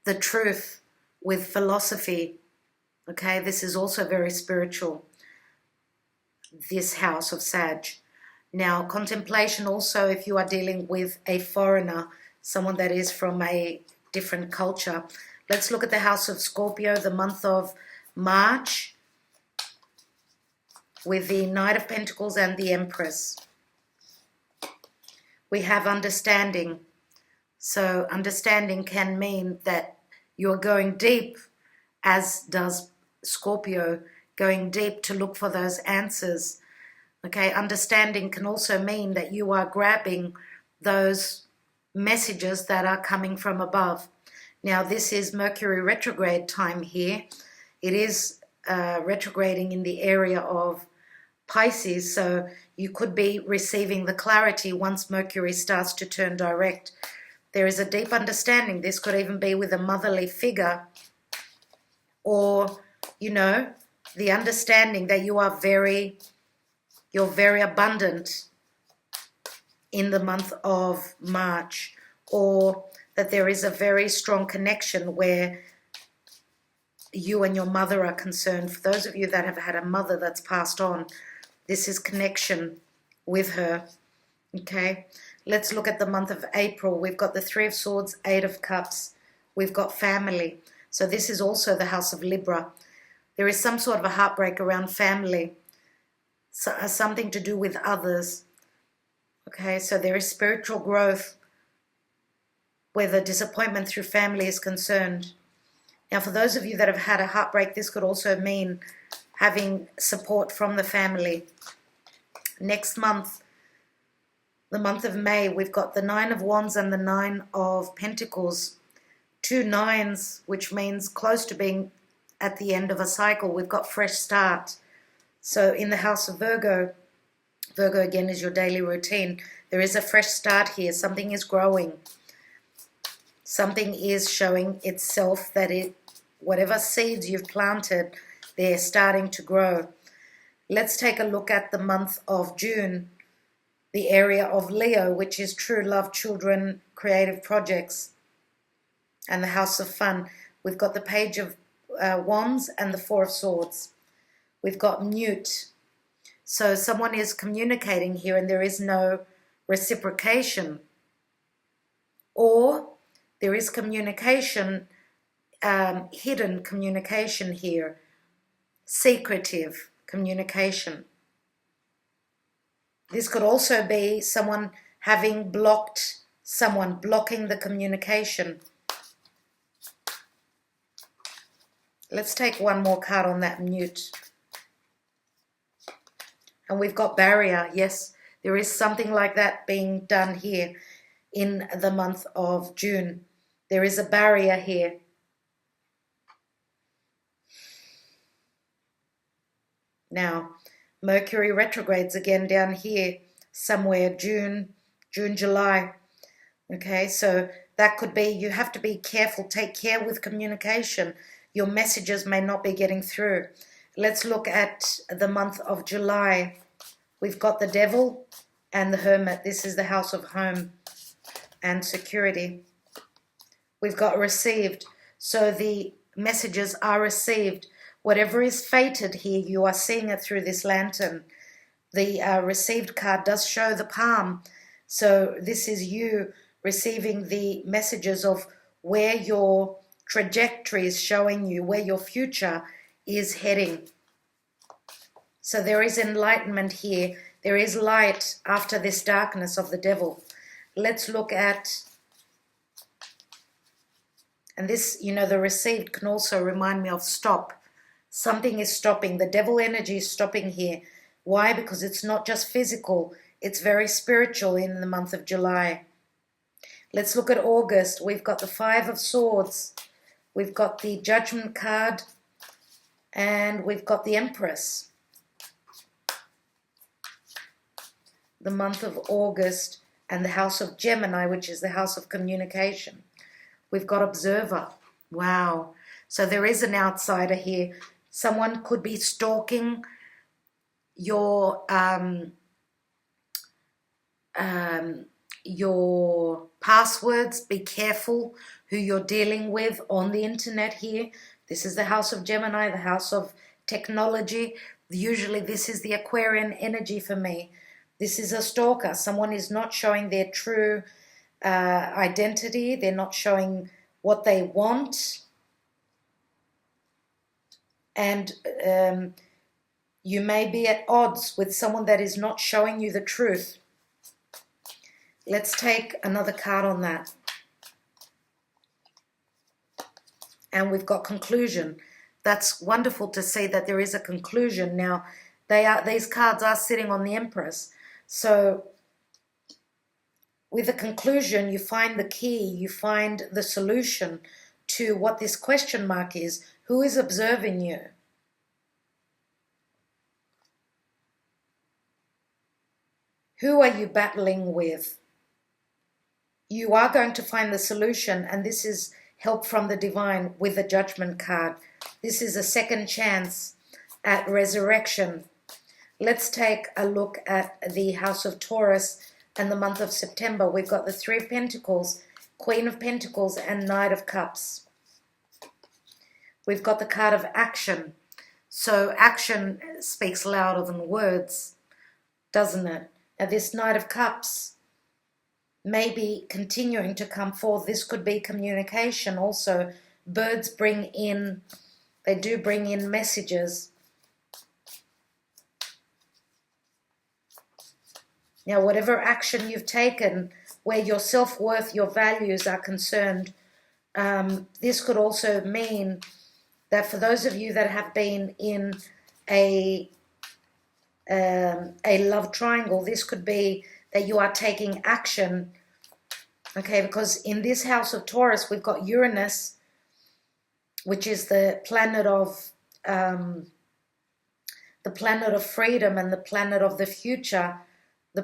Speaker 1: the truth, with philosophy. Okay, this is also very spiritual, this house of Sag. Now contemplation also, if you are dealing with a foreigner, someone that is from a different culture. Let's look at the house of Scorpio, the month of March. with the Knight of Pentacles and the Empress. We have understanding. So understanding can mean that you're going deep, as does Scorpio, going deep to look for those answers. Okay, understanding can also mean that you are grabbing those messages that are coming from above. Now, this is Mercury retrograde time here. It is retrograding in the area of Pisces, so you could be receiving the clarity once Mercury starts to turn direct. There is a deep understanding. This could even be with a motherly figure, or, you know, the understanding that you're very abundant in the month of March, or that there is a very strong connection where you and your mother are concerned. For those of you that have had a mother that's passed on, this is connection with her. Okay, let's look at the month of April. We've got the Three of Swords, Eight of Cups. We've got family. So this is also the house of Libra. There is some sort of a heartbreak around family, so, something to do with others. Okay, so there is spiritual growth where the disappointment through family is concerned. Now, for those of you that have had a heartbreak, this could also mean having support from the family. Next month, the month of May, we've got the Nine of Wands and the Nine of Pentacles. Two nines, which means close to being at the end of a cycle. We've got fresh start. So in the house of Virgo, Virgo again is your daily routine. There is a fresh start here. Something is growing. Something is showing itself that whatever seeds you've planted, they're starting to grow. Let's take a look at the month of June, the area of Leo, which is true love, children, creative projects, and the house of fun. We've got the Page of Wands and the Four of Swords. We've got mute. So someone is communicating here and there is no reciprocation. Or there is communication, hidden communication here, secretive communication. This could also be someone having blocked someone, blocking the communication. Let's take one more card on that mute. And we've got barrier. Yes, there is something like that being done here in the month of June. There is a barrier here. Now, Mercury retrogrades again down here somewhere, June, July. Okay, so that could be, you have to be careful, take care with communication. Your messages may not be getting through. Let's look at the month of July. We've got the Devil and the Hermit. This is the house of home and security. We've got received. So the messages are received. Whatever is fated here, you are seeing it through this lantern. The received card does show the palm. So this is you receiving the messages of where your trajectory is showing you, where your future is heading. So there is enlightenment here. There is light after this darkness of the Devil. Let's look at, and this, you know, the received can also remind me of stop. Something is stopping. The Devil energy is stopping here. Why? Because it's not just physical. It's very spiritual in the month of July. Let's look at August. We've got the Five of Swords. We've got the Judgment card. And we've got the Empress. The month of August and the house of Gemini, which is the house of communication. We've got Observer. Wow. So there is an outsider here. Someone could be stalking your passwords. Be careful who you're dealing with on the internet here. This is the house of Gemini, the house of technology. Usually this is the Aquarian energy for me. This is a stalker. Someone is not showing their true identity. They're not showing what they want. And You may be at odds with someone that is not showing you the truth. Let's take another card on that. And we've got conclusion. That's wonderful to see that there is a conclusion. Now, these cards are sitting on the Empress. So with a conclusion, you find the key, you find the solution to what this question mark is. Who is observing you? Who are you battling with? You are going to find the solution, and this is help from the divine with the Judgment card. This is a second chance at resurrection. Let's take a look at the House of Taurus and the month of September. We've got the Three of Pentacles, Queen of Pentacles, and Knight of Cups. We've got the card of action. So action speaks louder than words, doesn't it? Now this Knight of Cups may be continuing to come forth. This could be communication also. Birds bring in, they do bring in messages. Now, whatever action you've taken, where your self-worth, your values are concerned, this could also mean that for those of you that have been in a love triangle, this could be that you are taking action, okay? Because in this House of Taurus, we've got Uranus, which is the planet of freedom and the planet of the future, the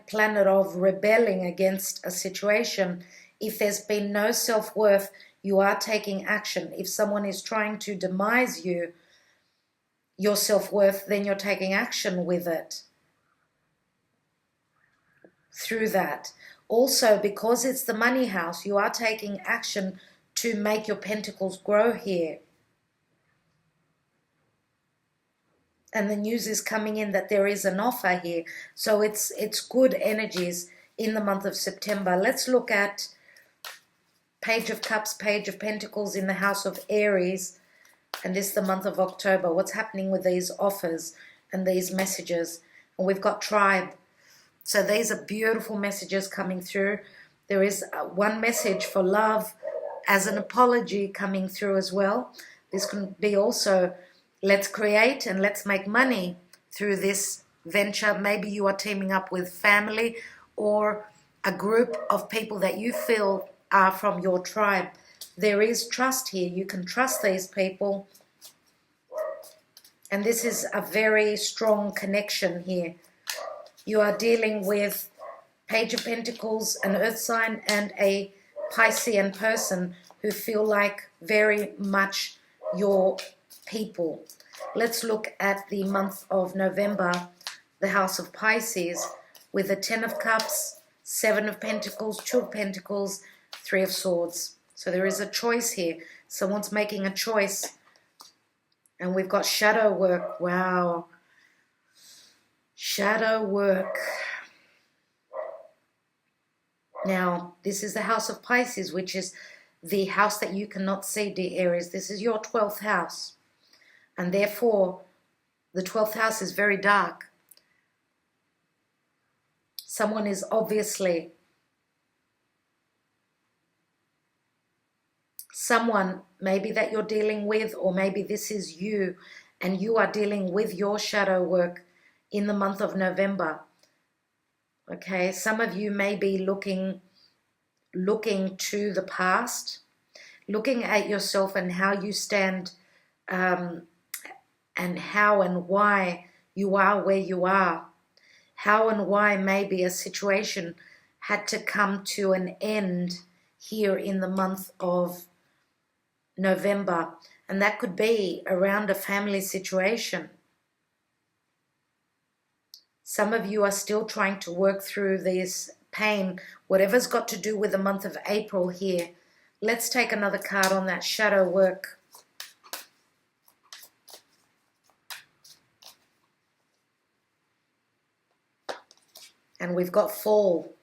Speaker 1: planet of rebelling against a situation. If there's been no self-worth, you are taking action. If someone is trying to demise you, your self-worth, then you're taking action with it through that. Also, because it's the money house, you are taking action to make your pentacles grow here. And the news is coming in that there is an offer here. So it's good energies in the month of September. Let's look at Page of Cups, Page of Pentacles in the House of Aries. And this is the month of October. What's happening with these offers and these messages? And we've got Tribe. So these are beautiful messages coming through. There is one message for love as an apology coming through as well. This can be also, let's create and let's make money through this venture. Maybe you are teaming up with family or a group of people that you feel are from your tribe. There is trust here. You can trust these people. And this is a very strong connection here. You are dealing with Page of Pentacles, an earth sign, and a Piscean person who feel like very much your people. Let's look at the month of November, the House of Pisces, with the 10 of Cups, 7 of Pentacles, 2 of Pentacles, 3 of Swords. So there is a choice here. Someone's making a choice. And we've got shadow work. Wow. Shadow work. Now, this is the House of Pisces, which is the house that you cannot see, dear Aries. This is your 12th house. And therefore, the 12th house is very dark. Someone is obviously, someone maybe that you're dealing with, or maybe this is you, and you are dealing with your shadow work in the month of November. Okay, some of you may be looking to the past, looking at yourself and how you stand, and how and why you are where you are. How and why maybe a situation had to come to an end here in the month of November. And that could be around a family situation. Some of you are still trying to work through this pain, whatever's got to do with the month of April here. Let's take another card on that shadow work. And we've got fall.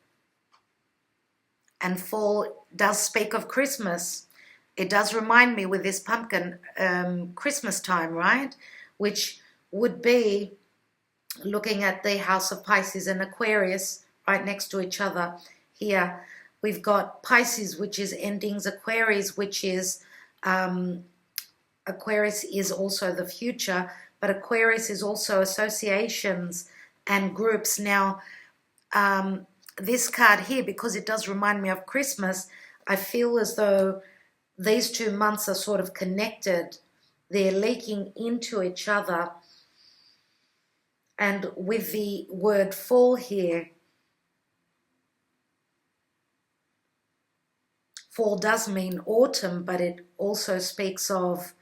Speaker 1: And fall does speak of Christmas. It does remind me with this pumpkin, Christmas time, right? Which would be looking at the house of Pisces and Aquarius right next to each other here. We've got Pisces, which is endings, Aquarius, which is Aquarius is also the future, but Aquarius is also associations and groups. Now, this card here, because it does remind me of Christmas, I feel as though these 2 months are sort of connected. They're leaking into each other. And with the word fall here, fall does mean autumn, but it also speaks of,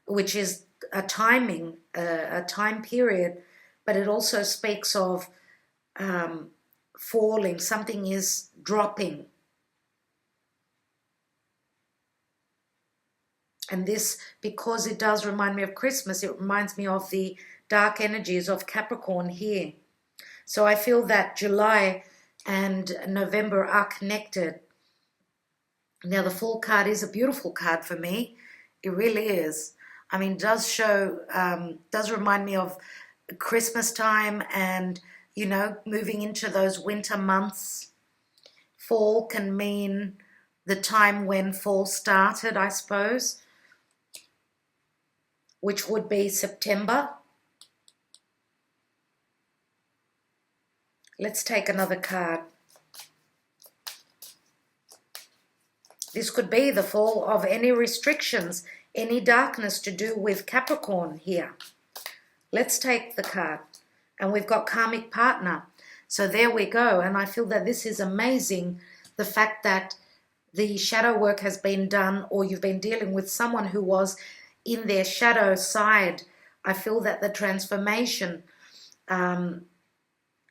Speaker 1: which is a timing, a time period, but it also speaks of falling. Something is dropping. And this, because it does remind me of Christmas, it reminds me of the dark energies of Capricorn here. So I feel that July and November are connected. Now, the Fall card is a beautiful card for me. It really is. I mean, does show, does remind me of Christmas time and, you know, moving into those winter months. Fall can mean the time when fall started, I suppose, which would be September. Let's take another card. This could be the fall of any restrictions, any darkness to do with Capricorn here. Let's take the card. And we've got karmic partner. So there we go. And I feel that this is amazing. The fact that the shadow work has been done, or you've been dealing with someone who was in their shadow side. I feel that the transformation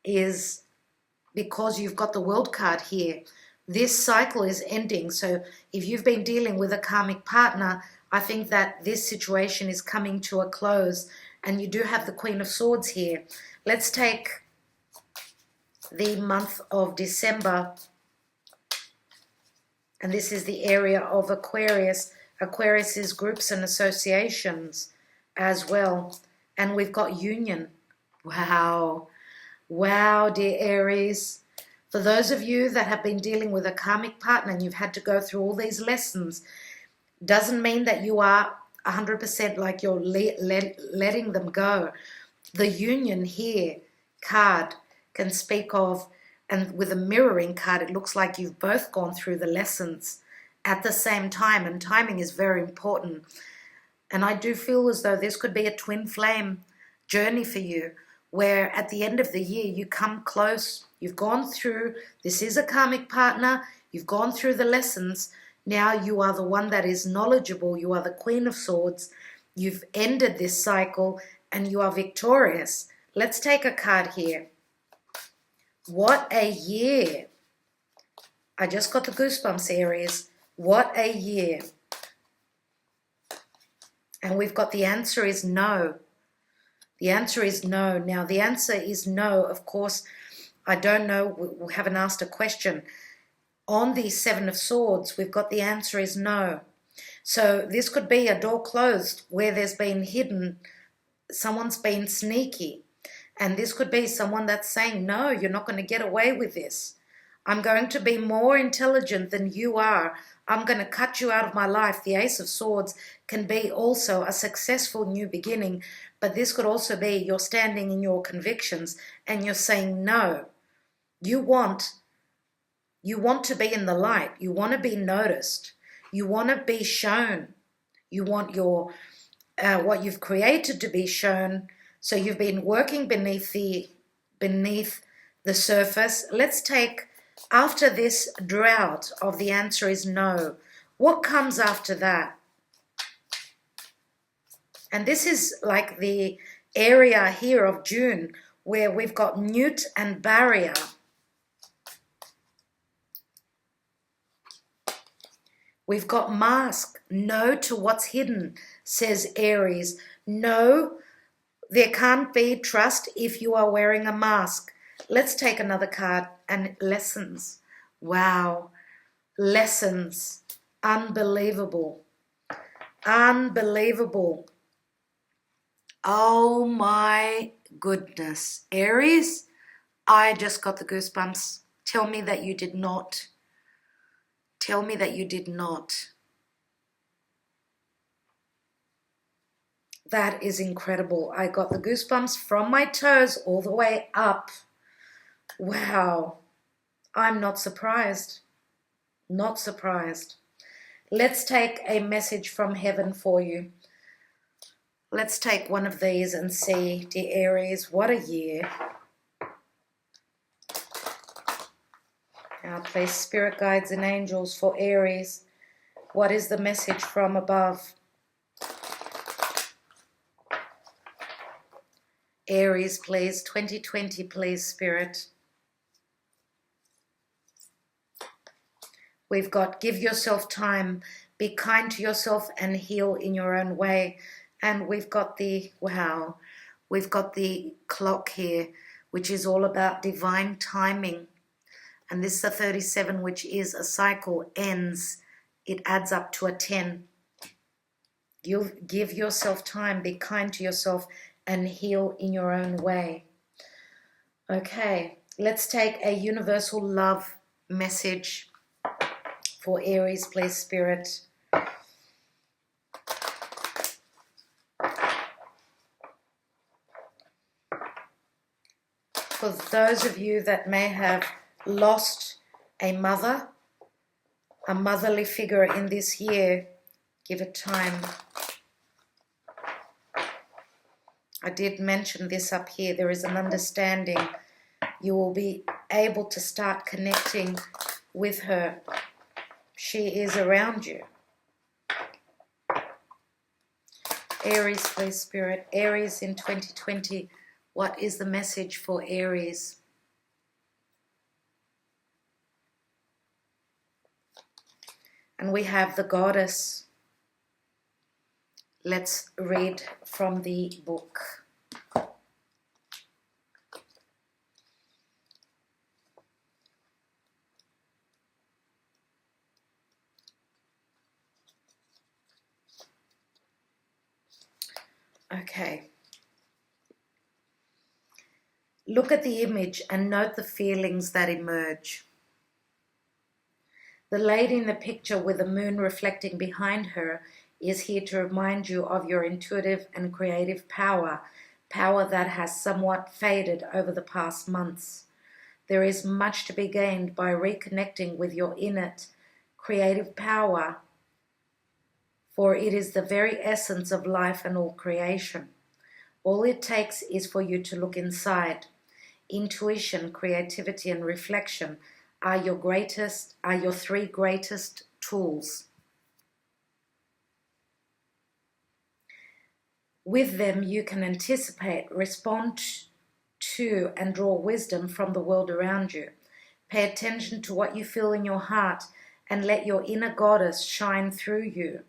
Speaker 1: is because you've got the World card here. This cycle is ending. So if you've been dealing with a karmic partner, I think that this situation is coming to a close. And you do have the Queen of Swords here. Let's take the month of December. And this is the area of Aquarius. Aquarius is groups and associations as well. And we've got union. Wow. Wow, dear Aries. For those of you that have been dealing with a karmic partner and you've had to go through all these lessons, doesn't mean that you are 100% like you're letting them go. The union here card can speak of, and with a mirroring card, it looks like you've both gone through the lessons at the same time, and timing is very important. And I do feel as though this could be a twin flame journey for you, where at the end of the year you come close, you've gone through, this is a karmic partner, you've gone through the lessons, now you are the one that is knowledgeable, you are the Queen of Swords, you've ended this cycle and you are victorious. Let's take a card here. What a year. I just got the goosebumps, Aries. What a year. And we've got the answer is no. The answer is no. Now, the answer is no. Of course, I don't know. We haven't asked a question. On the Seven of Swords, we've got the answer is no. So this could be a door closed where there's been hidden, someone's been sneaky. And this could be someone that's saying, no, you're not going to get away with this. I'm going to be more intelligent than you are. I'm going to cut you out of my life. The Ace of Swords can be also a successful new beginning, but this could also be you're standing in your convictions and you're saying no. You want to be in the light. You want to be noticed. You want to be shown. You want your what you've created to be shown. So you've been working beneath the surface. Let's take, after this drought of the answer is no, what comes after that? And this is like the area here of June where we've got mute and barrier. We've got mask. No to what's hidden, says Aries. No, there can't be trust if you are wearing a mask. Let's take another card and lessons. Wow. Lessons. Unbelievable. Unbelievable. Oh my goodness. Aries, I just got the goosebumps. Tell me that you did not. Tell me that you did not. That is incredible. I got the goosebumps from my toes all the way up. Wow. I'm not surprised. Not surprised. Let's take a message from heaven for you. Let's take one of these and see, dear Aries, what a year. Now, please, spirit guides and angels for Aries. What is the message from above? Aries, please. 2020, please, spirit. We've got give yourself time, be kind to yourself and heal in your own way. And we've got the, wow, we've got the clock here, which is all about divine timing. And this is a 37, which is a cycle, ends. It adds up to a 10. You give yourself time, be kind to yourself, and heal in your own way. Okay, let's take a universal love message for Aries, please, spirit. For those of you that may have lost a mother, a motherly figure in this year, give it time. I did mention this up here. There is an understanding. You will be able to start connecting with her. She is around you. Aries, please, spirit. Aries in 2020. What is the message for Aries? And we have the goddess. Let's read from the book. Okay. Look at the image and note the feelings that emerge. The lady in the picture with the moon reflecting behind her is here to remind you of your intuitive and creative power, power that has somewhat faded over the past months. There is much to be gained by reconnecting with your innate creative power, for it is the very essence of life and all creation. All it takes is for you to look inside. Intuition, creativity, and reflection are your three greatest tools. With them, you can anticipate, respond to, and draw wisdom from the world around you. Pay attention to what you feel in your heart and let your inner goddess shine through you.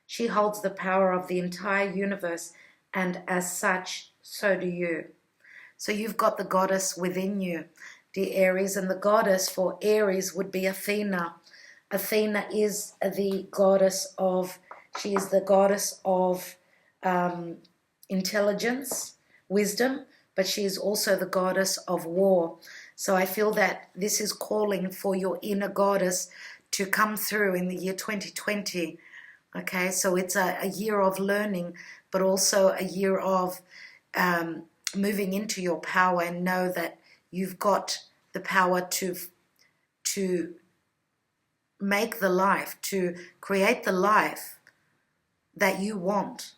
Speaker 1: She holds the power of the entire universe, and as such, so do you. So you've got the goddess within you, dear Aries, and the goddess for Aries would be Athena. Athena is the goddess of, she is the goddess of intelligence, wisdom, but she is also the goddess of war. So I feel that this is calling for your inner goddess to come through in the year 2020. Okay, so it's a year of learning, but also a year of moving into your power, and know that you've got the power to make the life, to create the life that you want.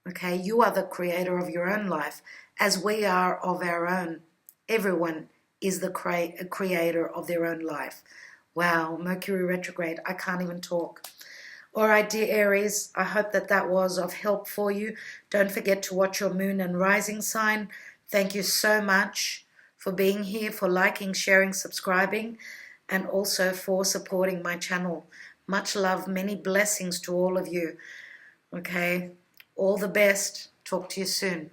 Speaker 1: Okay, you are the creator of your own life, as we are of our own. Everyone is the creator of their own life. Wow, Mercury retrograde, I can't even talk. All right, dear Aries, I hope that was of help for you. Don't forget to watch your moon and rising sign. Thank you so much for being here, for liking, sharing, subscribing, and also for supporting my channel. Much love, many blessings to all of you. Okay, all the best. Talk to you soon.